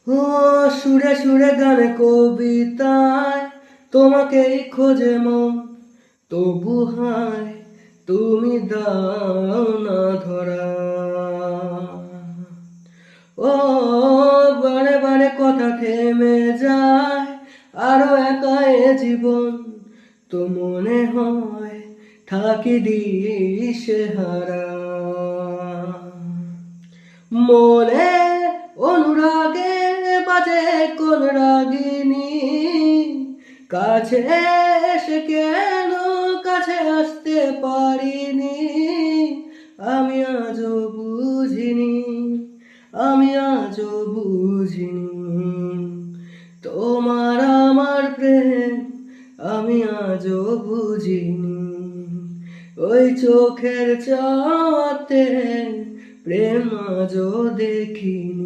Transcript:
ও সুরে সুরে গানে কবিতায় তোমাকেই খোঁজে মন, তবু হায় তুমি দাও না ধরা। ও বারে বারে কথা থেমে যায়, আরো একা এ জীবন, তো মনে হয় থাকি দিশেহারা। মনে অনুরাগে বাজে কোন রাগিনী, কাছে এসে কেন কাছে আসতে পারিনি। আমি আজও বুঝিনি, আমি আজও বুঝিনি তোমার আমার প্রেম, আমি আজও বুঝিনি। ওই চোখের চাওয়াতে প্রেম আজও দেখিনি।